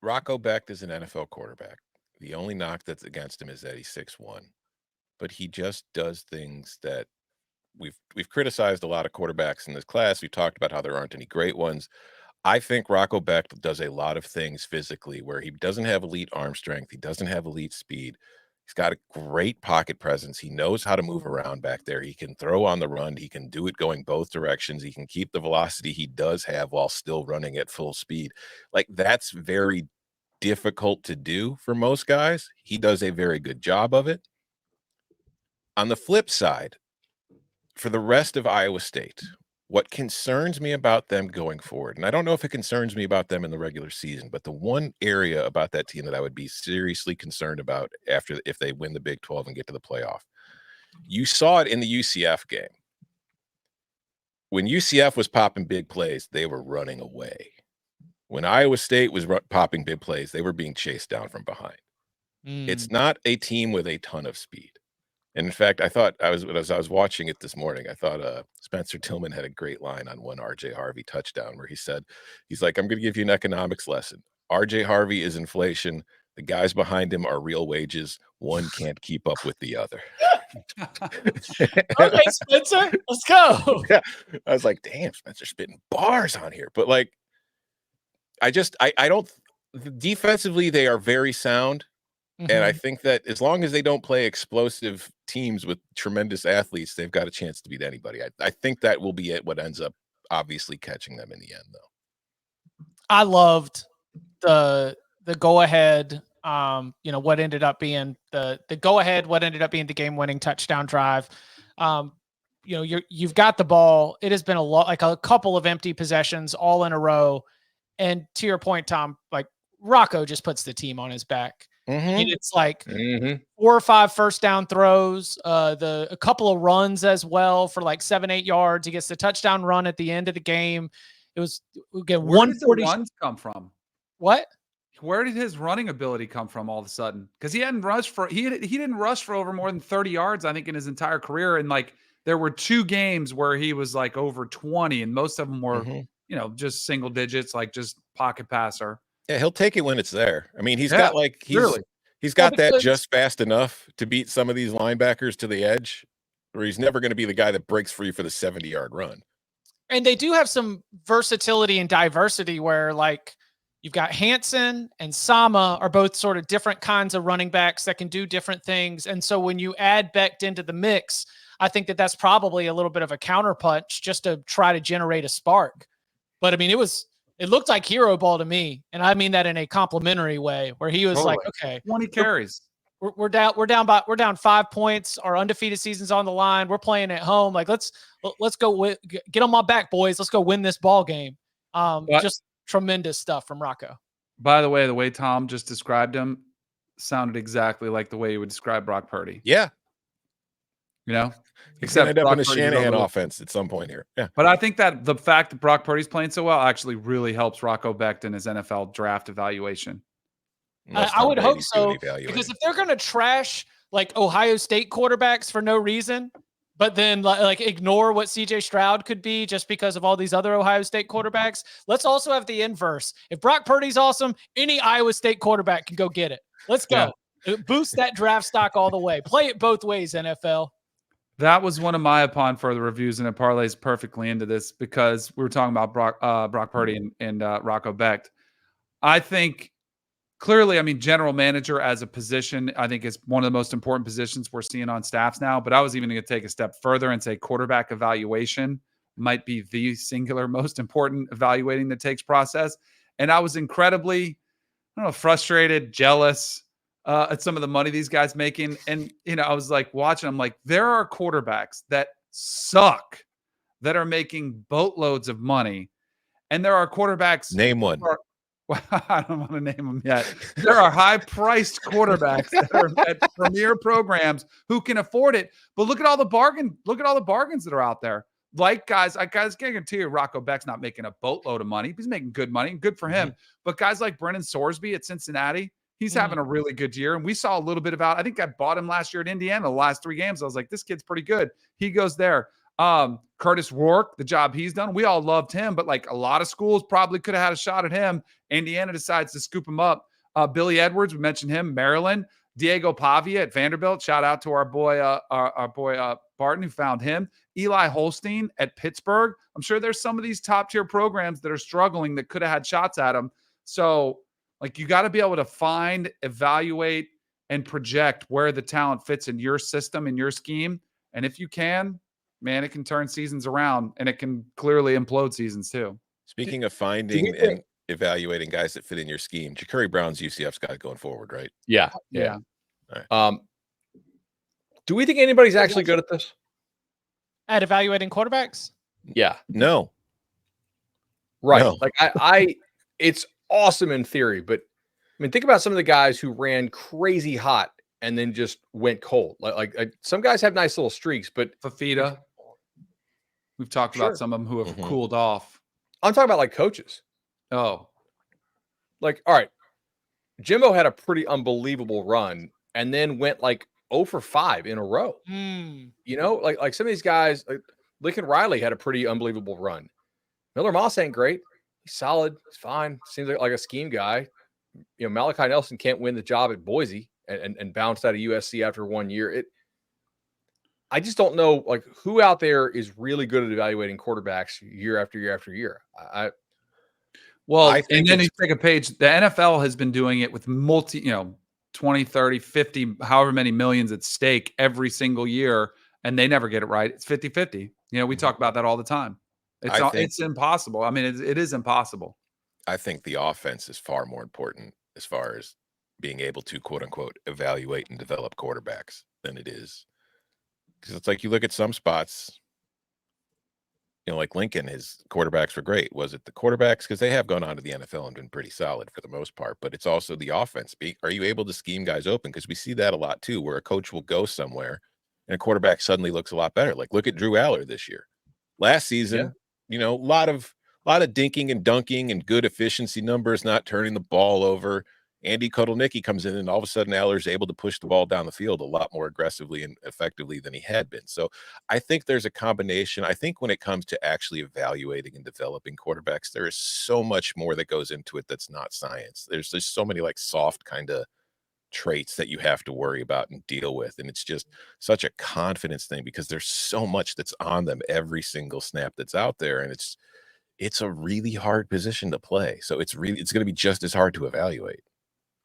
Rocco Becht is an NFL quarterback. The only knock that's against him is that he's 6'1", but he just does things that we've criticized a lot of quarterbacks in this class. We talked about how there aren't any great ones. I think Rocco Becht does a lot of things physically where he doesn't have elite arm strength. He doesn't have elite speed. He's got a great pocket presence. He knows how to move around back there. He can throw on the run. He can do it going both directions. He can keep the velocity he does have while still running at full speed. Like, that's very difficult to do for most guys. He does a very good job of it. On the flip side, for the rest of Iowa State, what concerns me about them going forward, and I don't know if it concerns me about them in the regular season, but the one area about that team that I would be seriously concerned about if they win the Big 12 and get to the playoff, you saw it in the UCF game. When UCF was popping big plays, they were running away. When Iowa State was popping big plays, they were being chased down from behind. It's not a team with a ton of speed. And in fact, I thought as I was watching it this morning, I thought Spencer Tillman had a great line on one RJ Harvey touchdown where he's like, I'm going to give you an economics lesson. RJ Harvey is inflation. The guys behind him are real wages. One can't keep up with the other. Okay, Spencer, let's go. Yeah. I was like, damn, Spencer's spitting bars on here. But like, I don't, defensively, they are very sound. And I think that as long as they don't play explosive teams with tremendous athletes, they've got a chance to beat anybody. I think that will be what ends up obviously catching them in the end, though. I loved the go ahead. What ended up being the go ahead. What ended up being the game winning touchdown drive. You've got the ball. It has been a couple of empty possessions all in a row. And to your point, Tom, like Rocco just puts the team on his back. And it's like 4 or 5 first down throws, a couple of runs as well for like 7-8 yards. He gets the touchdown run at the end of the game. It was again 140. Where did the runs come from? What? Where did his running ability come from all of a sudden? Because he didn't rush for over more than 30 yards, I think, in his entire career. And like there were 2 games where he was like over 20, and most of them were just single digits, like just pocket passer. Yeah, he'll take it when it's there. I mean, he's got that just fast enough to beat some of these linebackers to the edge, or he's never going to be the guy that breaks free for the 70-yard run. And they do have some versatility and diversity where, like, you've got Hansen and Sama are both sort of different kinds of running backs that can do different things. And so when you add Becht into the mix, I think that that's probably a little bit of a counterpunch just to try to generate a spark. But I mean, it looked like hero ball to me, and I mean that in a complimentary way, where he was like, "Okay, 20 carries. We're down 5 points. Our undefeated season's on the line. We're playing at home. Like let's go get on my back, boys. Let's go win this ball game." Just tremendous stuff from Rocco. By the way Tom just described him sounded exactly like the way he would describe Brock Purdy. Yeah. He's going to end up in a Shanahan offense at some point here. Yeah. But I think that the fact that Brock Purdy's playing so well actually really helps Rocco Becht in his NFL draft evaluation. I would hope so, because if they're going to trash like Ohio State quarterbacks for no reason, but then like ignore what CJ Stroud could be just because of all these other Ohio State quarterbacks, let's also have the inverse. If Brock Purdy's awesome, any Iowa State quarterback can go get it. Let's go. Yeah. Boost that draft stock all the way. Play it both ways, NFL. That was one of my upon further reviews, and it parlays perfectly into this because we were talking about Brock Purdy and Rocco Becht. I think clearly, I mean, general manager as a position, I think is one of the most important positions we're seeing on staffs now. But I was even going to take a step further and say quarterback evaluation might be the singular most important evaluating the takes process. And I was incredibly, frustrated, jealous at some of the money these guys making. And, I was like watching, I'm like, there are quarterbacks that suck that are making boatloads of money. And there are quarterbacks. Name one. I don't want to name them yet. There are high-priced quarterbacks that are at premier programs who can afford it. But look at all the bargains that are out there. Like guys, I guarantee you, Rocco Becht's not making a boatload of money. He's making good money, good for him. But guys like Brennan Sorsby at Cincinnati, he's having a really good year. And we saw a little bit about, I think I bought him last year at Indiana, the last 3 games. I was like, this kid's pretty good. He goes there. Curtis Rourke, the job he's done, we all loved him, but like a lot of schools probably could have had a shot at him. Indiana decides to scoop him up. Billy Edwards, we mentioned him, Maryland. Diego Pavia at Vanderbilt. Shout out to our boy Barton, who found him. Eli Holstein at Pittsburgh. I'm sure there's some of these top tier programs that are struggling that could have had shots at him. So, like, you got to be able to find, evaluate, and project where the talent fits in your system, in your scheme. And if you can, man, it can turn seasons around, and it can clearly implode seasons too. Speaking of finding and evaluating guys that fit in your scheme, Ja'Carri Brown's UCF's got it going forward, right? Yeah. Right. Do we think anybody's actually good at this? At evaluating quarterbacks? Yeah. No. Right. No. Like it's awesome in theory, but I mean, think about some of the guys who ran crazy hot and then just went cold. Like some guys have nice little streaks, but Fafita. We've talked about some of them who have cooled off. I'm talking about like coaches. Oh, like, all right, Jimbo had a pretty unbelievable run and then went like 0 for 5 in a row. You know, like some of these guys, like Lincoln Riley had a pretty unbelievable run. Miller Moss ain't great. He's solid. He's fine. Seems like a scheme guy. You know, Malachi Nelson can't win the job at Boise and bounced out of USC after 1 year. I just don't know, like, who out there is really good at evaluating quarterbacks year after year after year. And then you take a page. The NFL has been doing it with 20, 30, 50, however many millions at stake every single year, and they never get it right. It's 50-50. You know, we talk about that all the time. It's impossible. I mean, it is impossible. I think the offense is far more important as far as being able to, quote unquote, evaluate and develop quarterbacks than it is. Because it's like you look at some spots, you know, like Lincoln, his quarterbacks were great. Was it the quarterbacks? Because they have gone on to the NFL and been pretty solid for the most part, but it's also the offense. Are you able to scheme guys open? Because we see that a lot too, where a coach will go somewhere and a quarterback suddenly looks a lot better. Like look at Drew Aller this year. Last season, you know, a lot of dinking and dunking and good efficiency numbers, not turning the ball over. Andy Kotelnicki comes in and all of a sudden Aller's able to push the ball down the field a lot more aggressively and effectively than he had been. So I think there's a combination. I think when it comes to actually evaluating and developing quarterbacks, there is so much more that goes into it that's not science. There's so many like soft kind of traits that you have to worry about and deal with. And it's just such a confidence thing because there's so much that's on them every single snap that's out there. And it's a really hard position to play. So it's going to be just as hard to evaluate.